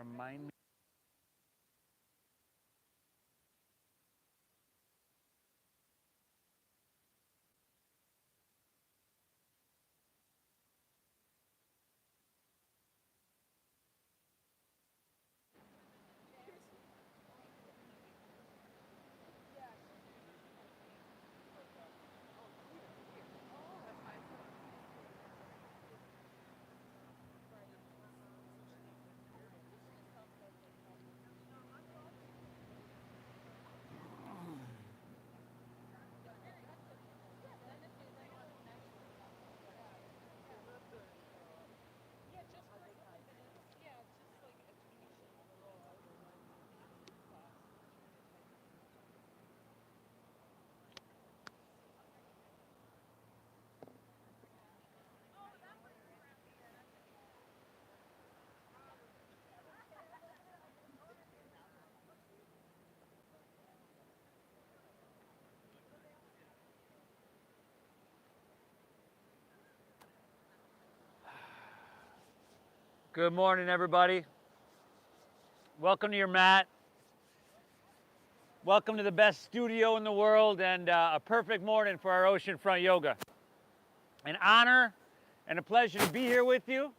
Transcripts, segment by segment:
Remind me. Good morning, everybody. Welcome to your mat. Welcome to the best studio in the world and a perfect morning for our Oceanfront yoga. An honor and a pleasure to be here with you.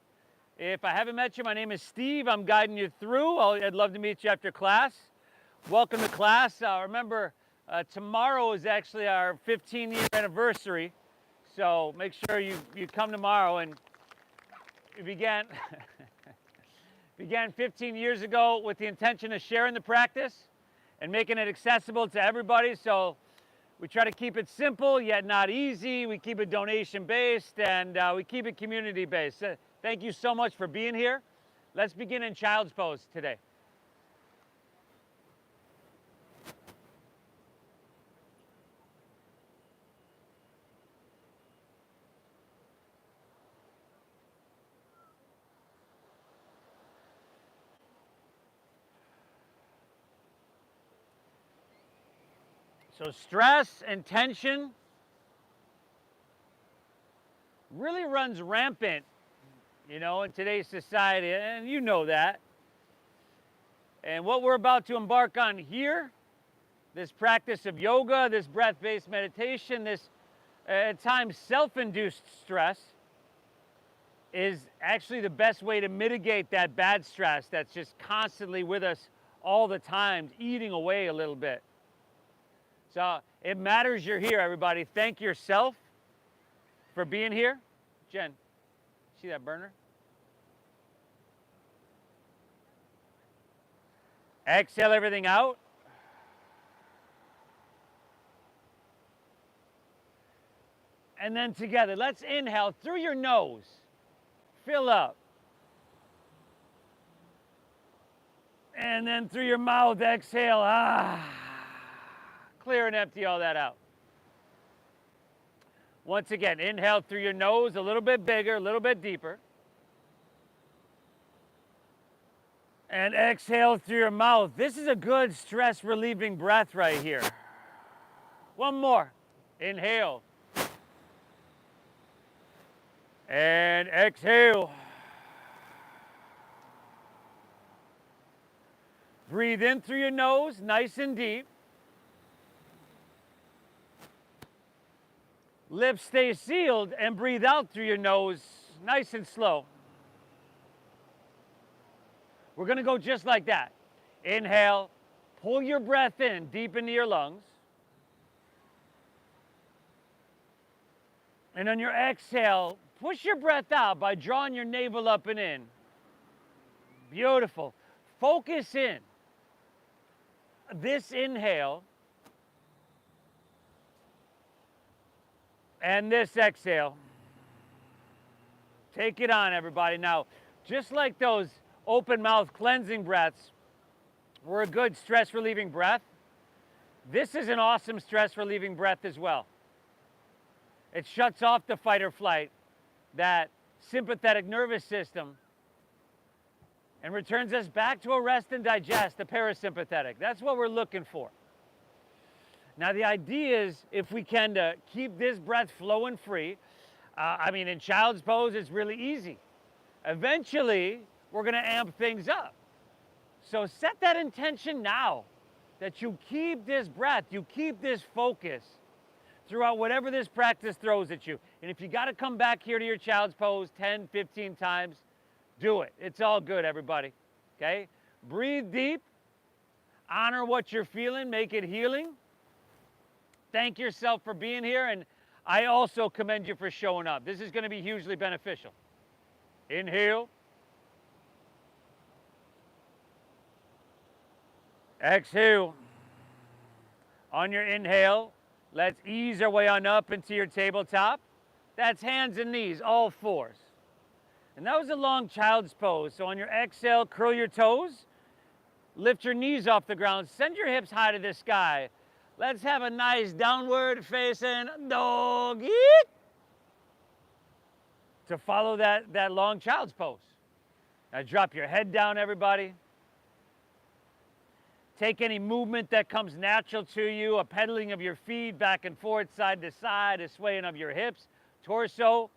If I haven't met you, my name is Steve. I'm guiding you through. I'd love to meet you after class. Welcome to class. Remember, tomorrow is actually our 15-year anniversary. So make sure you come tomorrow. And we began 15 years ago with the intention of sharing the practice and making it accessible to everybody. So we try to keep it simple yet not easy. We keep it donation based and we keep it community based. Thank you so much for being here. Let's begin in child's pose today. So stress and tension really runs rampant, in today's society, and you know that. And what we're about to embark on here, this practice of yoga, this breath-based meditation, this at times self-induced stress, is actually the best way to mitigate that bad stress that's just constantly with us all the time, eating away a little bit. So it matters you're here, everybody. Thank yourself for being here. Jen, see that burner? Exhale everything out. And then together, let's inhale through your nose. Fill up. And then through your mouth, exhale. Clear and empty all that out. Once again, inhale through your nose, a little bit bigger, a little bit deeper. And exhale through your mouth. This is a good stress relieving breath right here. One more. Inhale. And exhale. Breathe in through your nose, nice and deep. Lips stay sealed and breathe out through your nose, nice and slow. We're gonna go just like that. Inhale, pull your breath in deep into your lungs. And on your exhale, push your breath out by drawing your navel up and in. Beautiful. Focus in. This inhale and this exhale. Take it on, everybody. Now, just like those open mouth cleansing breaths were a good stress relieving breath, this is an awesome stress relieving breath as well. It shuts off the fight or flight, that sympathetic nervous system, and returns us back to a rest and digest, the parasympathetic. That's what we're looking for. Now, the idea is if we can keep this breath flowing free, in child's pose, it's really easy. Eventually, we're going to amp things up. So set that intention now that you keep this breath, you keep this focus throughout whatever this practice throws at you. And if you got to come back here to your child's pose 10, 15 times, do it. It's all good, everybody. Okay? Breathe deep. Honor what you're feeling. Make it healing. Thank yourself for being here. And I also commend you for showing up. This is going to be hugely beneficial. Inhale. Exhale. On your inhale, let's ease our way on up into your tabletop. That's hands and knees, all fours. And that was a long child's pose. So on your exhale, curl your toes, lift your knees off the ground, send your hips high to the sky. Let's have a nice downward facing dog. Eat. To follow that long child's pose. Now drop your head down, everybody. Take any movement that comes natural to you, a pedaling of your feet back and forth, side to side, a swaying of your hips, torso.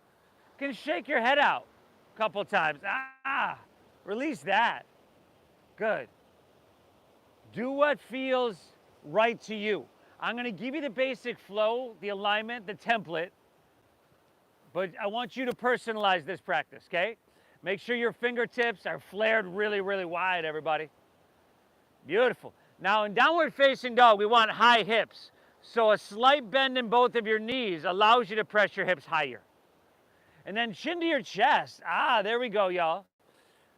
You can shake your head out a couple times. Release that. Good. Do what feels right to you. I'm going to give you the basic flow, the alignment, the template, but I want you to personalize this practice, okay? Make sure your fingertips are flared really, really wide, everybody. Beautiful. Now in downward facing dog, we want high hips. So a slight bend in both of your knees allows you to press your hips higher. And then chin to your chest. There we go, y'all.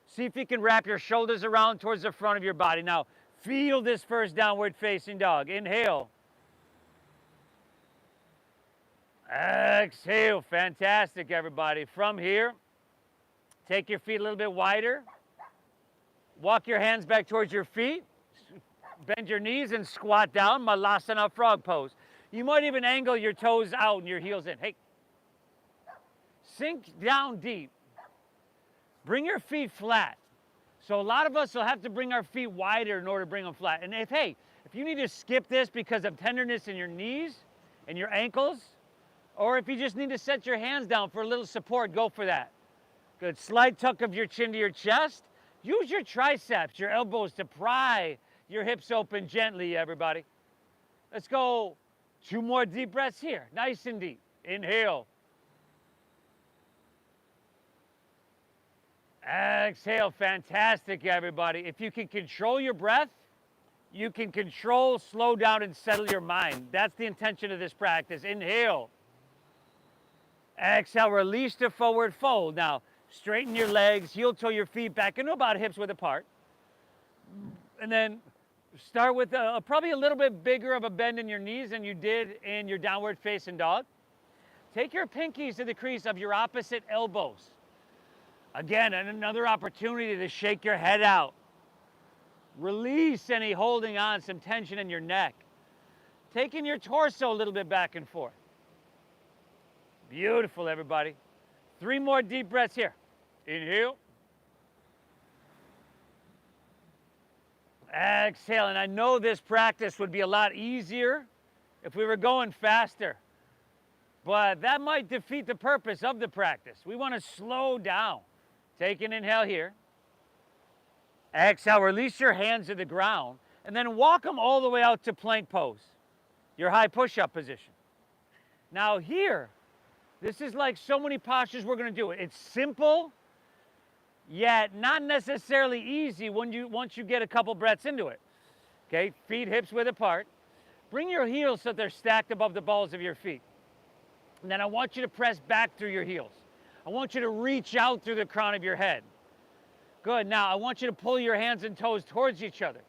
See if you can wrap your shoulders around towards the front of your body. Now, feel this first downward facing dog. Inhale. Exhale. Fantastic, everybody. From here, take your feet a little bit wider. Walk your hands back towards your feet. Bend your knees and squat down, Malasana frog pose. You might even angle your toes out and your heels in. Hey, sink down deep. Bring your feet flat. So a lot of us will have to bring our feet wider in order to bring them flat. And if you need to skip this because of tenderness in your knees and your ankles, or if you just need to set your hands down for a little support, go for that. Good. Slight tuck of your chin to your chest. Use your triceps, your elbows to pry your hips open gently, everybody. Let's go 2 more deep breaths here. Nice and deep. Inhale. Exhale. Fantastic, everybody. If you can control your breath, you can control, slow down, and settle your mind. That's the intention of this practice. Inhale. Exhale. Release to forward fold. Now, straighten your legs, heel toe your feet back into about hips width apart. And then start with probably a little bit bigger of a bend in your knees than you did in your downward facing dog. Take your pinkies to the crease of your opposite elbows. Again, another opportunity to shake your head out. Release any holding on, some tension in your neck. Taking your torso a little bit back and forth. Beautiful, everybody. 3 more deep breaths here. Inhale. Exhale. And I know this practice would be a lot easier if we were going faster. But that might defeat the purpose of the practice. We want to slow down. Take an inhale here. Exhale. Release your hands to the ground. And then walk them all the way out to plank pose. Your high push-up position. Now here, this is like so many postures we're going to do. It's simple, yet not necessarily easy once you get a couple breaths into it. Okay, feet hips width apart. Bring your heels so they're stacked above the balls of your feet. And then I want you to press back through your heels. I want you to reach out through the crown of your head. Good. Now I want you to pull your hands and toes towards each other.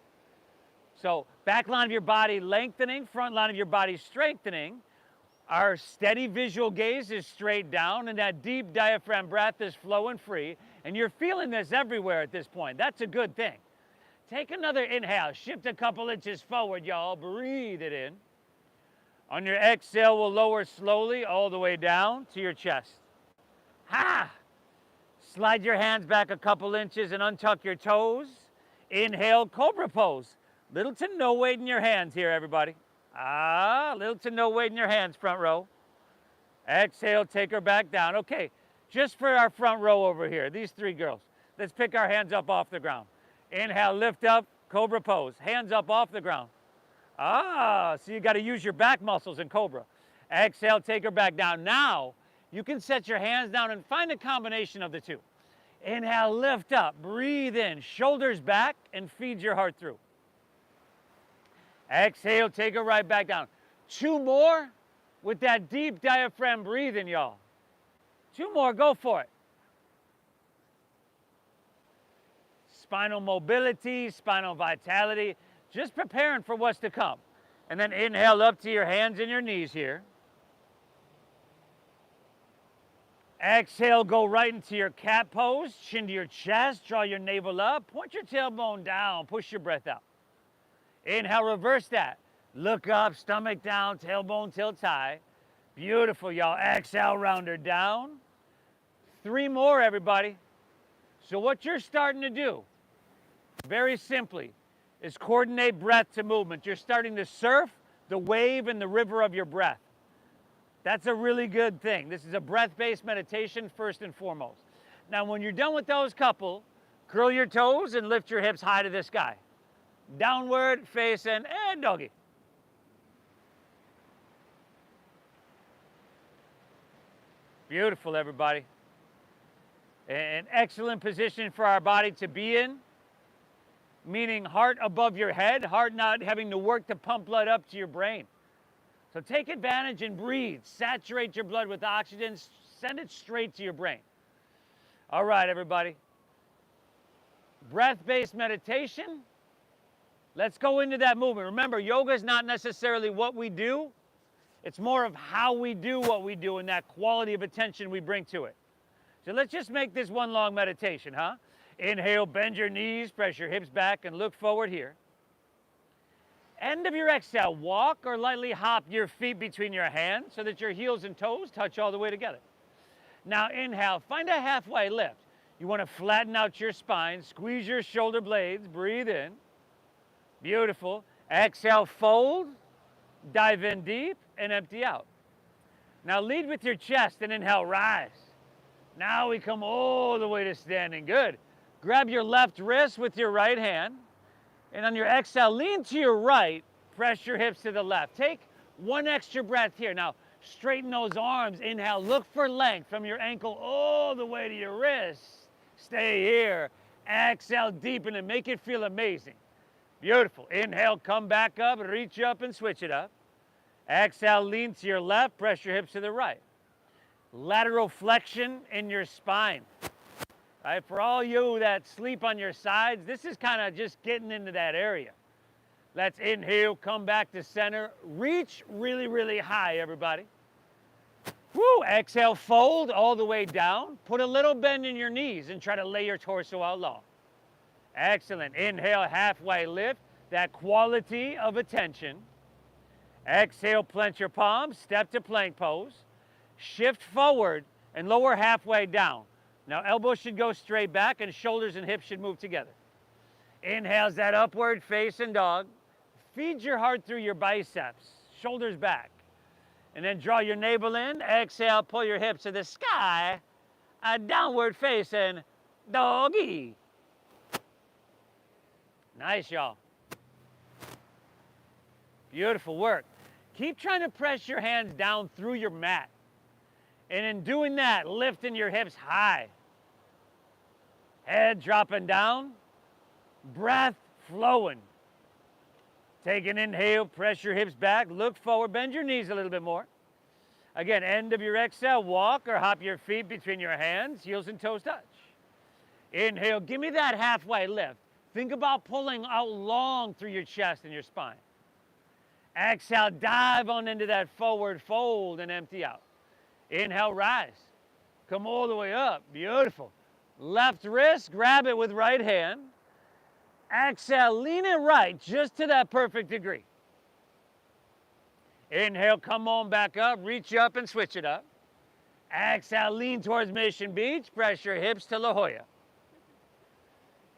So back line of your body lengthening, front line of your body strengthening. Our steady visual gaze is straight down, and that deep diaphragm breath is flowing free. And you're feeling this everywhere at this point. That's a good thing. Take another inhale. Shift a couple inches forward, y'all. Breathe it in. On your exhale, we'll lower slowly all the way down to your chest. Slide your hands back a couple inches and untuck your toes. Inhale, cobra pose. Little to no weight in your hands here, everybody. Little to no weight in your hands, front row. Exhale, take her back down. Okay, just for our front row over here, these 3 girls, let's pick our hands up off the ground. Inhale, lift up, cobra pose. Hands up off the ground. So you got to use your back muscles in cobra. Exhale, take her back down. Now, you can set your hands down and find a combination of the two. Inhale, lift up, breathe in, shoulders back, and feed your heart through. Exhale, take her right back down. 2 more with that deep diaphragm breathing, y'all. 2 more, go for it. Spinal mobility, spinal vitality, just preparing for what's to come. And then inhale up to your hands and your knees here. Exhale, go right into your cat pose, chin to your chest, draw your navel up, point your tailbone down, push your breath out. Inhale, reverse that. Look up, stomach down, tailbone tilts high. Beautiful, y'all. Exhale, round her down. 3 more, everybody. So what you're starting to do, very simply, is coordinate breath to movement. You're starting to surf the wave and the river of your breath. That's a really good thing. This is a breath-based meditation first and foremost. Now, when you're done with those couple, curl your toes and lift your hips high to the sky. Downward facing and doggy. Beautiful, everybody. An excellent position for our body to be in, meaning heart above your head, heart not having to work to pump blood up to your brain. So take advantage and breathe. Saturate your blood with oxygen. Send it straight to your brain. All right, everybody. Breath-based meditation. Let's go into that movement. Remember, yoga is not necessarily what we do. It's more of how we do what we do and that quality of attention we bring to it. So let's just make this one long meditation, huh? Inhale, bend your knees, press your hips back, and look forward here. End of your exhale, walk or lightly hop your feet between your hands so that your heels and toes touch all the way together. Now inhale, find a halfway lift. You want to flatten out your spine, squeeze your shoulder blades, breathe in. Beautiful. Exhale, fold, dive in deep, and empty out. Now lead with your chest and inhale, rise. Now we come all the way to standing. Good. Grab your left wrist with your right hand. And on your exhale, lean to your right, press your hips to the left. Take 1 extra breath here. Now, straighten those arms. Inhale, look for length from your ankle all the way to your wrist. Stay here. Exhale, deepen and make it feel amazing. Beautiful. Inhale, come back up, reach up and switch it up. Exhale, lean to your left, press your hips to the right. Lateral flexion in your spine. Right, for all you that sleep on your sides, this is kind of just getting into that area. Let's inhale, come back to center. Reach really, really high, everybody. Woo, exhale, fold all the way down. Put a little bend in your knees and try to lay your torso out long. Excellent. Inhale, halfway lift. That quality of attention. Exhale, plant your palms, step to plank pose. Shift forward and lower halfway down. Now elbows should go straight back and shoulders and hips should move together. Inhales that upward facing dog. Feed your heart through your biceps, shoulders back. And then draw your navel in. Exhale, pull your hips to the sky. A downward facing doggy. Nice, y'all. Beautiful work. Keep trying to press your hands down through your mat. And in doing that, lifting your hips high. Head dropping down. Breath flowing. Take an inhale, press your hips back, look forward, bend your knees a little bit more. Again, end of your exhale, walk or hop your feet between your hands, heels and toes touch. Inhale, give me that halfway lift. Think about pulling out long through your chest and your spine. Exhale, dive on into that forward fold and empty out. Inhale, rise. Come all the way up. Beautiful. Left wrist, grab it with right hand. Exhale, lean it right, just to that perfect degree. Inhale, come on back up, reach up and switch it up. Exhale, lean towards Mission Beach, press your hips to La Jolla.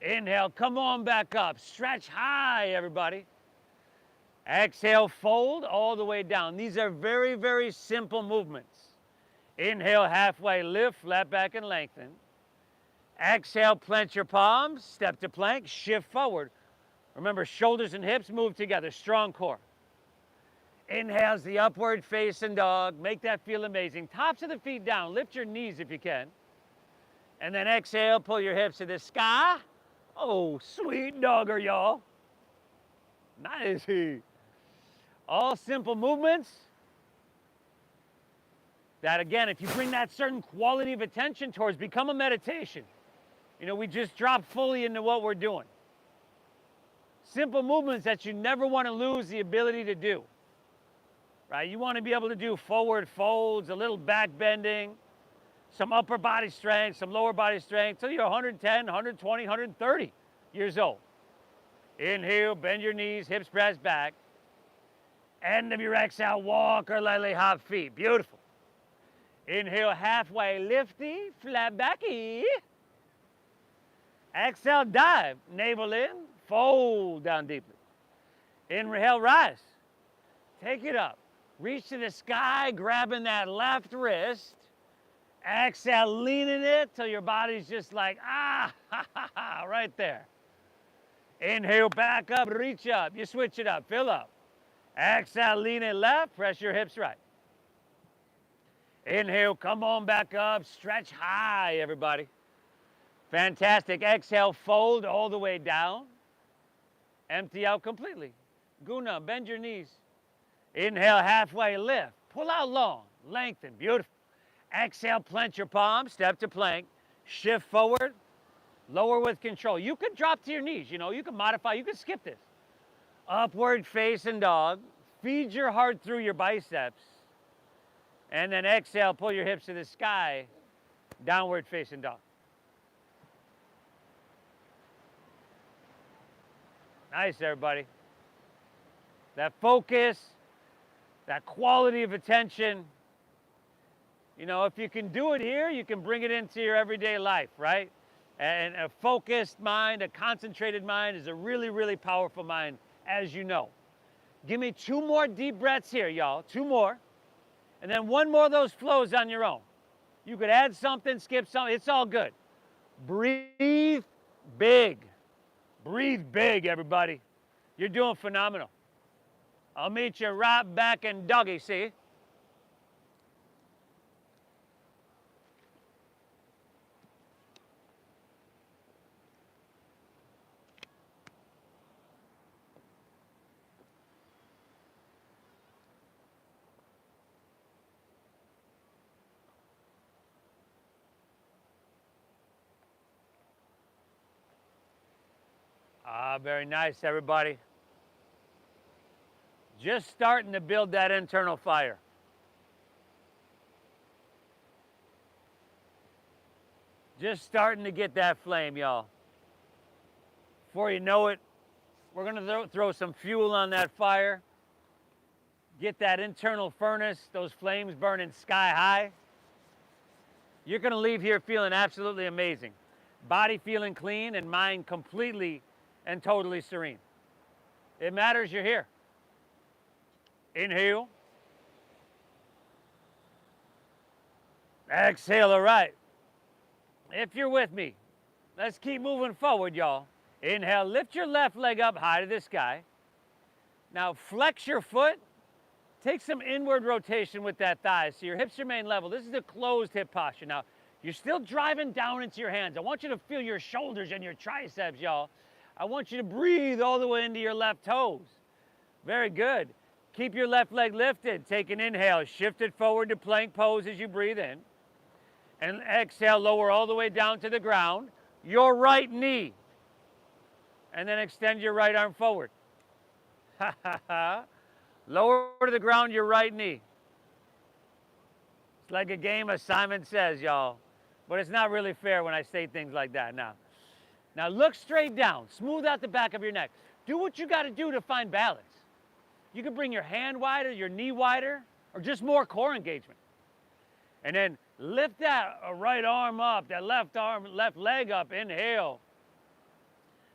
Inhale, come on back up, stretch high, everybody. Exhale, fold all the way down. These are very, very simple movements. Inhale, halfway lift, flat back and lengthen. Exhale, plant your palms, step to plank, shift forward. Remember, shoulders and hips move together, strong core. Inhale's the upward facing dog. Make that feel amazing. Tops of the feet down. Lift your knees if you can. And then exhale, pull your hips to the sky. Oh, sweet dogger, y'all. Nice. All simple movements that, again, if you bring that certain quality of attention towards, become a meditation. You know, we just drop fully into what we're doing. Simple movements that you never want to lose the ability to do. Right? You want to be able to do forward folds, a little back bending, some upper body strength, some lower body strength, till you're 110, 120, 130 years old. Inhale, bend your knees, hips press back. End of your exhale, walk or lightly hop feet. Beautiful. Inhale, halfway lifty, flat backy. Exhale, dive, navel in, fold down deeply. Inhale, rise. Take it up. Reach to the sky, grabbing that left wrist. Exhale, leaning it till your body's just like, right there. Inhale, back up, reach up. You switch it up, fill up. Exhale, lean it left, press your hips right. Inhale, come on back up, stretch high, everybody. Fantastic. Exhale, fold all the way down. Empty out completely. Guna, bend your knees. Inhale, halfway lift. Pull out long, lengthen, beautiful. Exhale, plant your palms, step to plank. Shift forward, lower with control. You could drop to your knees, you know, you can modify, you can skip this. Upward facing dog. Feed your heart through your biceps. And then exhale, pull your hips to the sky. Downward facing dog. Nice, everybody. That focus, that quality of attention. You know, if you can do it here, you can bring it into your everyday life, right? And a focused mind, a concentrated mind is a really, really powerful mind, as you know. Give me 2 more deep breaths here, y'all. 2 more. And then 1 more of those flows on your own. You could add something, skip something. It's all good. Breathe big. Breathe big, everybody. You're doing phenomenal. I'll meet you right back in doggy, see? Very nice, everybody. Just starting to build that internal fire. Just starting to get that flame, y'all. Before you know it, we're going to throw some fuel on that fire. Get that internal furnace, those flames burning sky high. You're going to leave here feeling absolutely amazing. Body feeling clean and mind completely and totally serene. It matters you're here. Inhale. Exhale, all right. If you're with me, let's keep moving forward, y'all. Inhale, lift your left leg up high to the sky. Now flex your foot. Take some inward rotation with that thigh so your hips remain level. This is the closed hip posture. Now, you're still driving down into your hands. I want you to feel your shoulders and your triceps, y'all. I want you to breathe all the way into your left toes. Very good. Keep your left leg lifted. Take an inhale. Shift it forward to plank pose as you breathe in. And exhale, lower all the way down to the ground. Your right knee. And then extend your right arm forward. Ha ha ha. Lower to the ground your right knee. It's like a game of Simon Says, y'all. But it's not really fair when I say things like that now. Now look straight down. Smooth out the back of your neck. Do what you got to do to find balance. You can bring your hand wider, your knee wider, or just more core engagement. And then lift that right arm up, that left leg up. Inhale.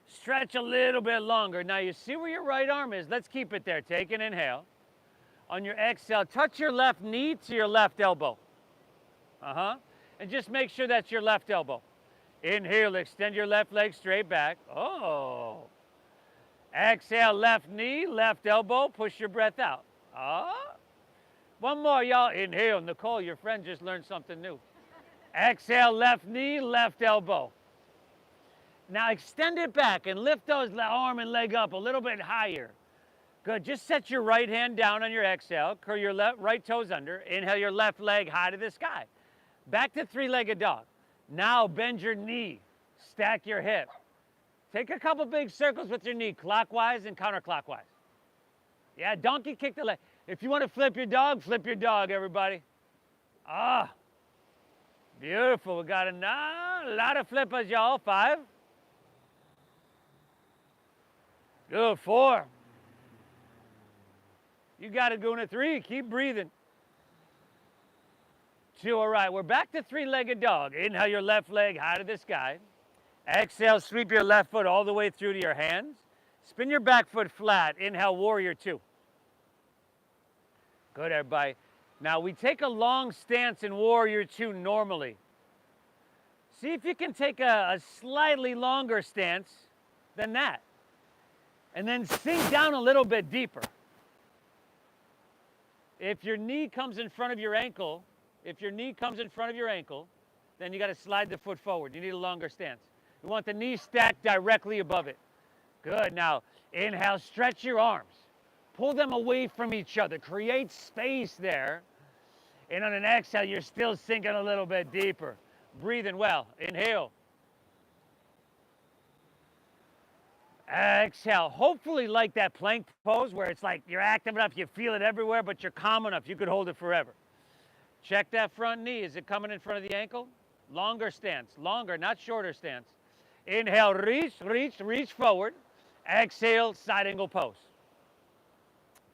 Stretch a little bit longer. Now you see where your right arm is. Let's keep it there. Take an inhale. On your exhale, touch your left knee to your left elbow. And just make sure that's your left elbow. Inhale, extend your left leg straight back. Oh. Exhale, left knee, left elbow, push your breath out. Oh. One more, y'all. Inhale. Nicole, your friend just learned something new. Exhale, left knee, left elbow. Now extend it back and lift those arm and leg up a little bit higher. Good. Just set your right hand down on your exhale. Curl your right toes under. Inhale your left leg high to the sky. Back to three-legged dog. Now bend your knee. Stack your hip. Take a couple big circles with your knee, clockwise and counterclockwise. Yeah, donkey kick the leg. If you want to flip your dog, everybody. Ah, beautiful. We got a lot of flippers, y'all. 5. Good. 4. You got it, Guna. 3. Keep breathing. 2. All right, we're back to three-legged dog. Inhale your left leg high to the sky. Exhale, sweep your left foot all the way through to your hands. Spin your back foot flat. Inhale, warrior 2. Good, everybody. Now, we take a long stance in warrior 2 normally. See if you can take a slightly longer stance than that. And then sink down a little bit deeper. If your knee comes in front of your ankle, then you got to slide the foot forward. You need a longer stance. You want the knee stacked directly above it. Good. Now, inhale, stretch your arms. Pull them away from each other. Create space there. And on an exhale, you're still sinking a little bit deeper. Breathing well. Inhale. Exhale. Hopefully like that plank pose where it's like you're active enough, you feel it everywhere, but you're calm enough. You could hold it forever. Check that front knee. Is it coming in front of the ankle? Longer stance. Longer, not shorter stance. Inhale, reach forward. Exhale, side angle pose.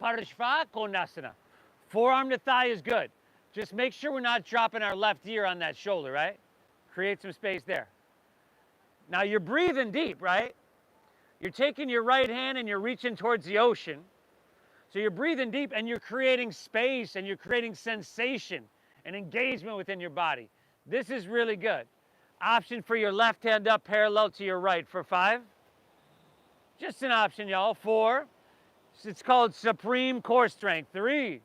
Parshva Konasana. Forearm to thigh is good. Just make sure we're not dropping our left ear on that shoulder, right? Create some space there. Now you're breathing deep, right? You're taking your right hand and you're reaching towards the ocean. So you're breathing deep and you're creating space and you're creating sensation and engagement within your body. This is really good. Option for your left hand up parallel to your right for 5. Just an option, y'all. 4. It's called supreme core strength. 3.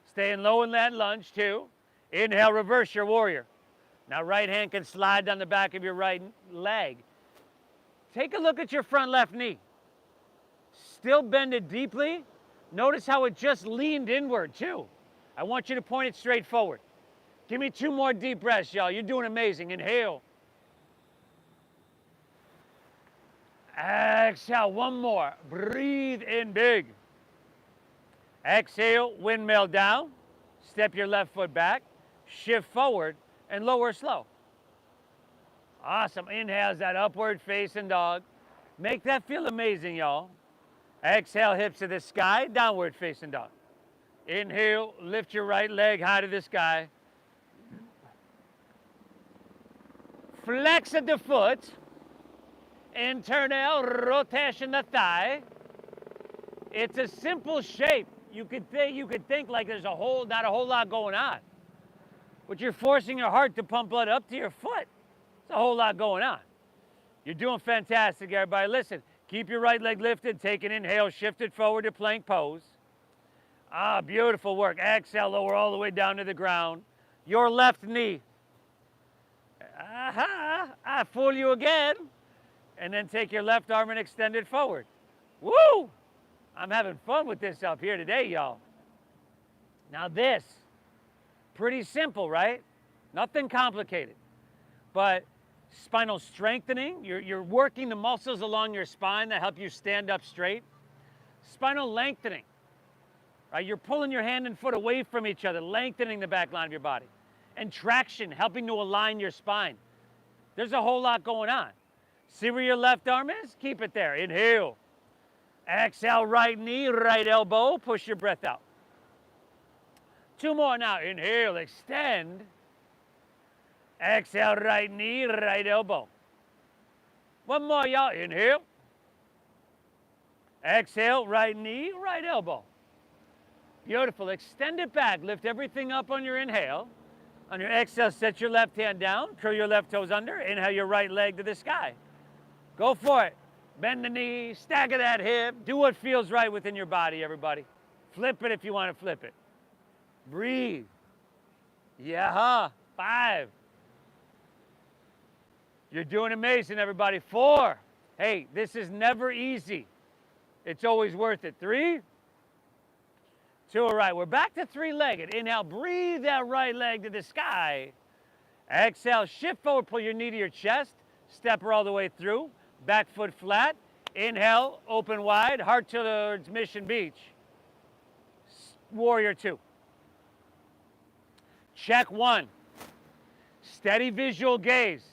Staying low in that lunge. 2. Inhale, reverse your warrior. Now right hand can slide down the back of your right leg. Take a look at your front left knee. Still bend it deeply. Notice how it just leaned inward too. I want you to point it straight forward. Give me 2 more deep breaths, y'all. You're doing amazing. Inhale. Exhale, 1 more. Breathe in big. Exhale, windmill down. Step your left foot back. Shift forward and lower slow. Awesome. Inhale, that upward facing dog. Make that feel amazing, y'all. Exhale, hips to the sky, downward facing dog. Inhale, lift your right leg high to the sky. Flex at the foot. Internal rotation the thigh. It's a simple shape. You could think like there's not a whole lot going on. But you're forcing your heart to pump blood up to your foot. It's a whole lot going on. You're doing fantastic, everybody. Listen, keep your right leg lifted. Take an inhale, shift it forward to plank pose. Ah, beautiful work. Exhale, lower all the way down to the ground. Your left knee. Aha, I fool you again. And then take your left arm and extend it forward. Woo! I'm having fun with this up here today, y'all. Now this, pretty simple, right? Nothing complicated. But spinal strengthening, you're working the muscles along your spine that help you stand up straight. Spinal lengthening, right? You're pulling your hand and foot away from each other, lengthening the back line of your body. And traction, helping to align your spine. There's a whole lot going on. See where your left arm is? Keep it there. Inhale. Exhale, right knee, right elbow. Push your breath out. 2 more now. Inhale, extend. Exhale, right knee, right elbow. 1 more, y'all. Inhale. Exhale, right knee, right elbow. Beautiful. Extend it back. Lift everything up on your inhale. On your exhale, set your left hand down, curl your left toes under, inhale your right leg to the sky. Go for it. Bend the knee, stagger that hip, do what feels right within your body, everybody. Flip it if you want to flip it. Breathe. Yeah, 5. You're doing amazing, everybody. 4. Hey, this is never easy. It's always worth it. 3, 2, all right. We're back to 3-legged. Inhale, breathe that right leg to the sky. Exhale, shift forward, pull your knee to your chest. Step her all the way through. Back foot flat. Inhale, open wide, heart towards Mission Beach. Warrior 2. Check 1. Steady visual gaze.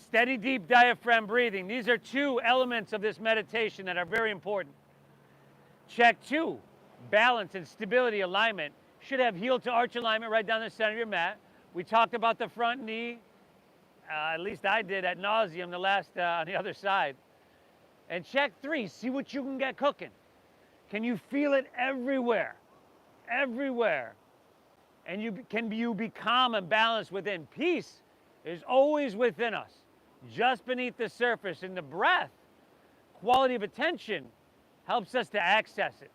Steady deep diaphragm breathing. These are 2 elements of this meditation that are very important. Check 2. Balance and stability alignment. Should have heel to arch alignment right down the center of your mat. We talked about the front knee, at least I did ad nauseum the last on the other side. And check 3, see what you can get cooking. Can you feel it everywhere? Everywhere. And can you be calm and balanced within? Peace is always within us, just beneath the surface. And the breath, quality of attention, helps us to access it.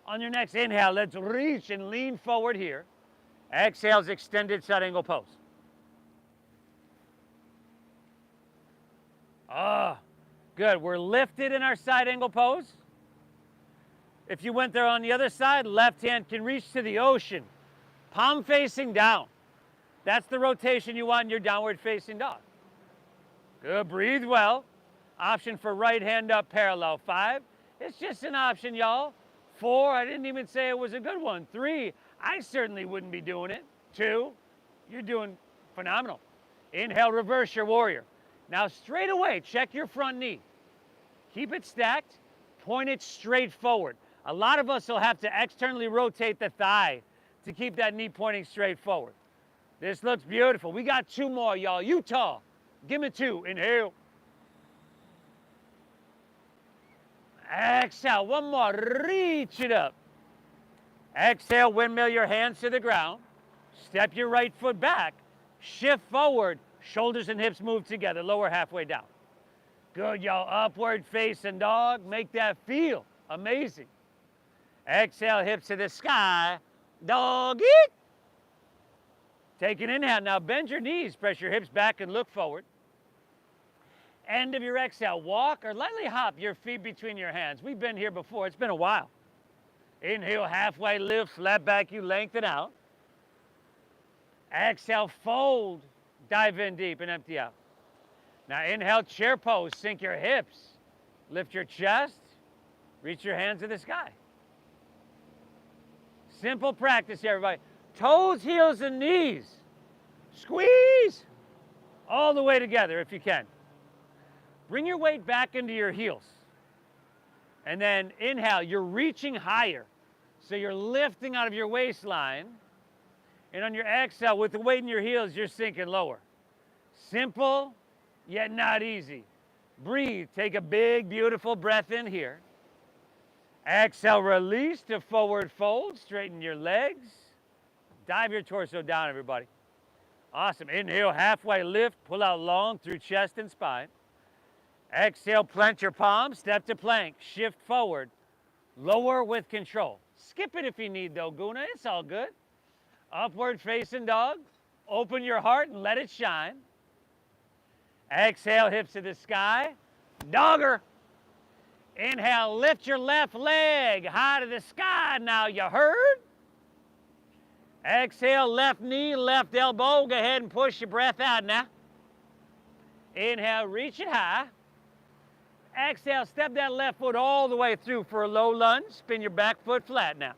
On your next inhale, let's reach and lean forward here. Exhales, extended side angle pose. Good. We're lifted in our side angle pose. If you went there on the other side, left hand can reach to the ocean. Palm facing down. That's the rotation you want in your downward facing dog. Good. Breathe well. Option for right hand up parallel. 5. It's just an option, y'all. 4, I didn't even say it was a good one. 3, I certainly wouldn't be doing it. 2, you're doing phenomenal. Inhale, reverse your warrior. Now straight away, check your front knee. Keep it stacked, point it straight forward. A lot of us will have to externally rotate the thigh to keep that knee pointing straight forward. This looks beautiful. We got 2 more, y'all. Utah, give me 2. Inhale. Exhale, 1 more, reach it up. Exhale, windmill your hands to the ground. Step your right foot back. Shift forward, shoulders and hips move together, lower halfway down. Good, y'all, upward facing dog. Make that feel amazing. Exhale, hips to the sky, doggy. Take an inhale, now bend your knees, press your hips back and look forward. End of your exhale, walk or lightly hop your feet between your hands. We've been here before, it's been a while. Inhale, halfway lift, flat back, you lengthen out. Exhale, fold, dive in deep and empty out. Now inhale, chair pose, sink your hips, lift your chest, reach your hands to the sky. Simple practice here, everybody. Toes, heels, and knees. Squeeze all the way together if you can. Bring your weight back into your heels. And then inhale, you're reaching higher. So you're lifting out of your waistline. And on your exhale, with the weight in your heels, you're sinking lower. Simple, yet not easy. Breathe, take a big, beautiful breath in here. Exhale, release to forward fold, straighten your legs. Dive your torso down, everybody. Awesome, inhale, halfway lift, pull out long through chest and spine. Exhale, plant your palms, step to plank, shift forward, lower with control. Skip it if you need though, Guna, it's all good. Upward facing dog, open your heart and let it shine. Exhale, hips to the sky, dogger. Inhale, lift your left leg high to the sky, now you heard? Exhale, left knee, left elbow, go ahead and push your breath out now. Inhale, reach it high. Exhale, step that left foot all the way through for a low lunge. Spin your back foot flat now.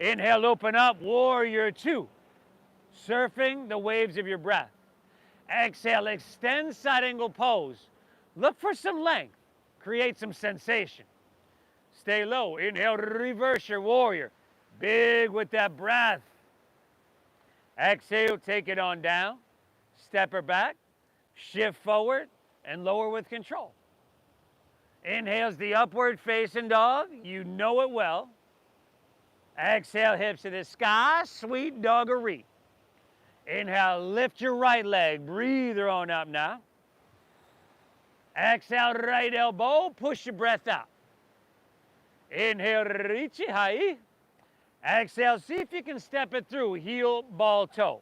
Inhale, open up, warrior 2. Surfing the waves of your breath. Exhale, extend side angle pose. Look for some length. Create some sensation. Stay low. Inhale, reverse your warrior. Big with that breath. Exhale, take it on down. Step her back. Shift forward and lower with control. Inhale's the upward facing dog. You know it well. Exhale, hips to the sky, sweet doggery. Inhale, lift your right leg. Breathe her on up now. Exhale, right elbow. Push your breath out. Inhale, reach it high. Exhale, see if you can step it through. Heel, ball, toe.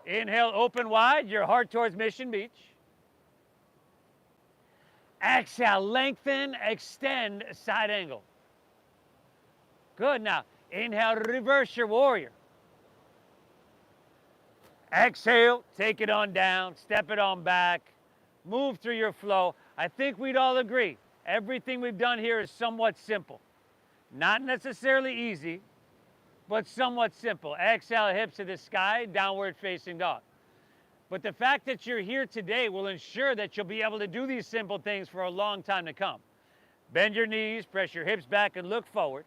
Inhale, open wide, your heart towards Mission Beach. Exhale, lengthen, extend, side angle. Good. Now, inhale, reverse your warrior. Exhale, take it on down, step it on back, move through your flow. I think we'd all agree, everything we've done here is somewhat simple. Not necessarily easy, but somewhat simple. Exhale, hips to the sky, downward facing dog. But the fact that you're here today will ensure that you'll be able to do these simple things for a long time to come. Bend your knees, press your hips back and look forward.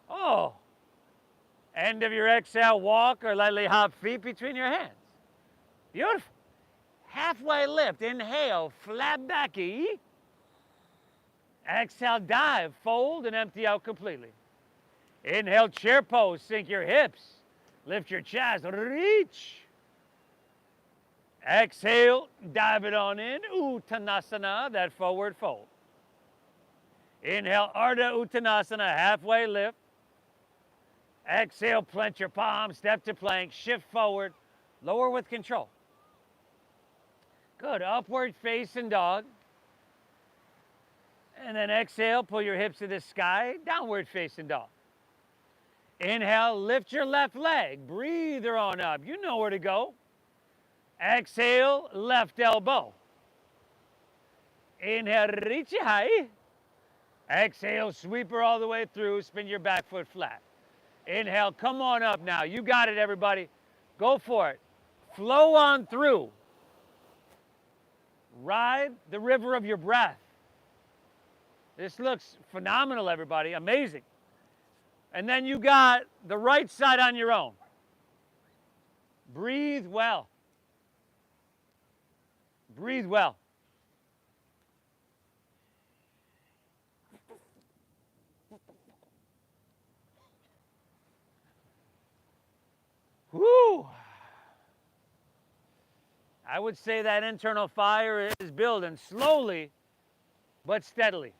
Oh, end of your exhale, walk or lightly hop feet between your hands. Beautiful. Halfway lift, inhale, flat backy. Exhale, dive, fold and empty out completely. Inhale, chair pose, sink your hips, lift your chest, reach. Exhale, dive it on in, Uttanasana, that forward fold. Inhale, Ardha Uttanasana, halfway lift. Exhale, plant your palms, step to plank, shift forward, lower with control. Good, upward facing dog. And then exhale, pull your hips to the sky, downward facing dog. Inhale, lift your left leg, breathe her on up. You know where to go. Exhale, left elbow. Inhale, reach it high. Exhale, sweep her all the way through, spin your back foot flat. Inhale, come on up now. You got it, everybody. Go for it. Flow on through. Ride the river of your breath. This looks phenomenal, everybody. Amazing. And then you got the right side on your own. Breathe well. Breathe well. Whoo! I would say that internal fire is building slowly but steadily.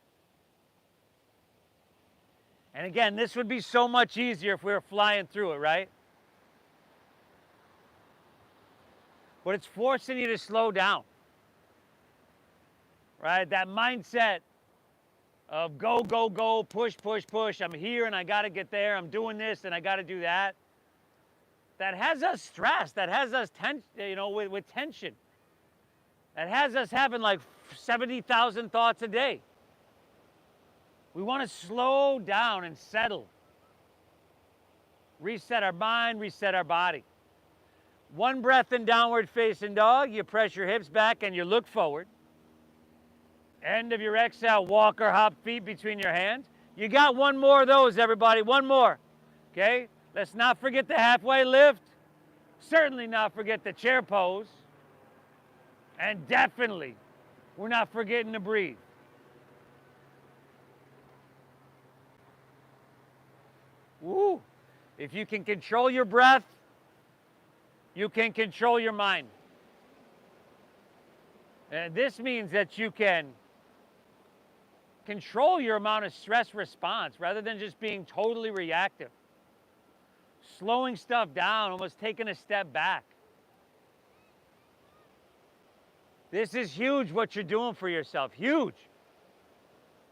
And again, this would be so much easier if we were flying through it, right? But it's forcing you to slow down, right? That mindset of go, go, go, push, push, push. I'm here and I got to get there. I'm doing this and I got to do that. That has us stressed. That has us with tension. That has us having like 70,000 thoughts a day. We want to slow down and settle. Reset our mind, reset our body. One breath in downward facing dog. You press your hips back and you look forward. End of your exhale, walk or hop feet between your hands. You got one more of those, everybody. One more. Okay? Let's not forget the halfway lift. Certainly not forget the chair pose. And definitely, we're not forgetting to breathe. Woo! If you can control your breath, you can control your mind. And this means that you can control your amount of stress response rather than just being totally reactive. Slowing stuff down, almost taking a step back. This is huge what you're doing for yourself, huge.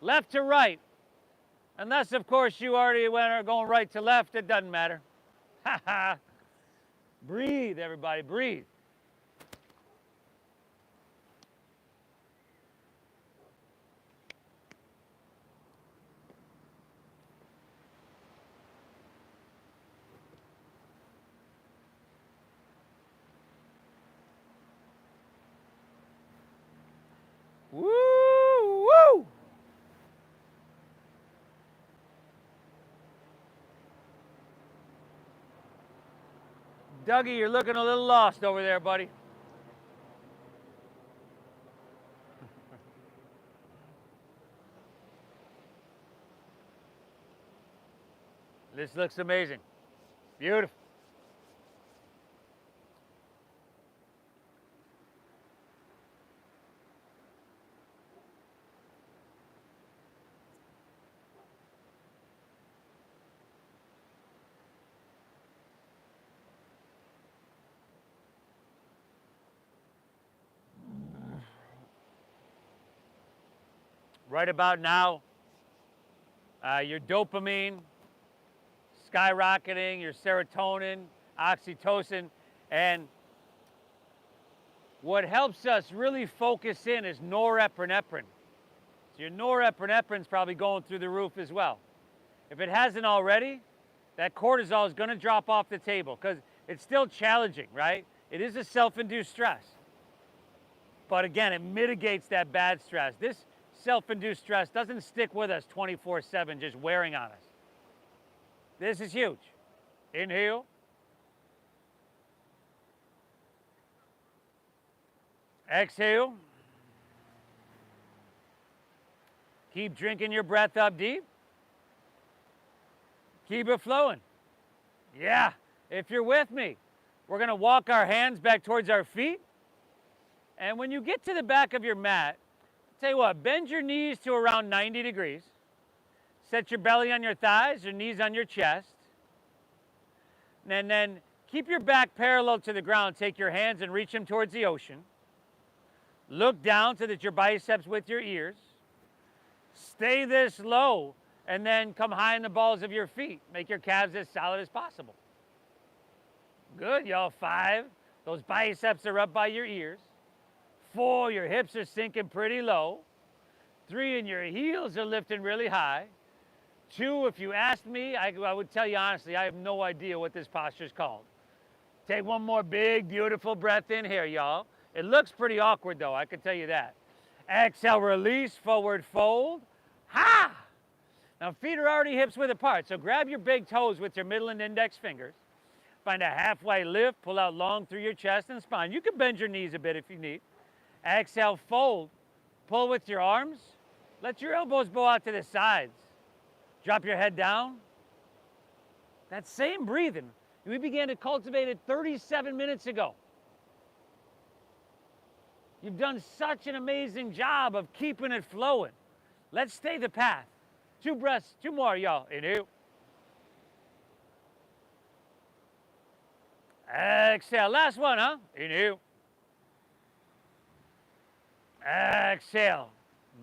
Left to right. Unless, of course, you already are going right to left, it doesn't matter. Ha ha. Breathe, everybody, breathe. Woo, woo. Dougie, you're looking a little lost over there, buddy. This looks amazing. Beautiful. right about now, your dopamine skyrocketing, your serotonin, oxytocin, and what helps us really focus in is norepinephrine. So your norepinephrine is probably going through the roof as well. If it hasn't already, that cortisol is going to drop off the table because it's still challenging, right? It is a self-induced stress. But again, it mitigates that bad stress. This self-induced stress doesn't stick with us 24/7, just wearing on us. This is huge. Inhale. Exhale. Keep drinking your breath up deep. Keep it flowing. Yeah, if you're with me, we're going to walk our hands back towards our feet. And when you get to the back of your mat, tell you what, bend your knees to around 90 degrees. Set your belly on your thighs, your knees on your chest. And then keep your back parallel to the ground. Take your hands and reach them towards the ocean. Look down so that your biceps with your ears. Stay this low and then come high in the balls of your feet. Make your calves as solid as possible. Good, y'all. 5, those biceps are up by your ears. 4, your hips are sinking pretty low. 3, and your heels are lifting really high. 2, if you asked me, I would tell you honestly, I have no idea what this posture is called. Take one more big, beautiful breath in here, y'all. It looks pretty awkward, though, I can tell you that. Exhale, release, forward fold. Ha! Now, feet are already hips width apart, so grab your big toes with your middle and index fingers. Find a halfway lift, pull out long through your chest and spine. You can bend your knees a bit if you need. Exhale, fold. Pull with your arms. Let your elbows bow out to the sides. Drop your head down. That same breathing, we began to cultivate it 37 minutes ago. You've done such an amazing job of keeping it flowing. Let's stay the path. 2 breaths, 2 more, y'all. Inhale. Exhale. Last one, huh? Inhale. Exhale.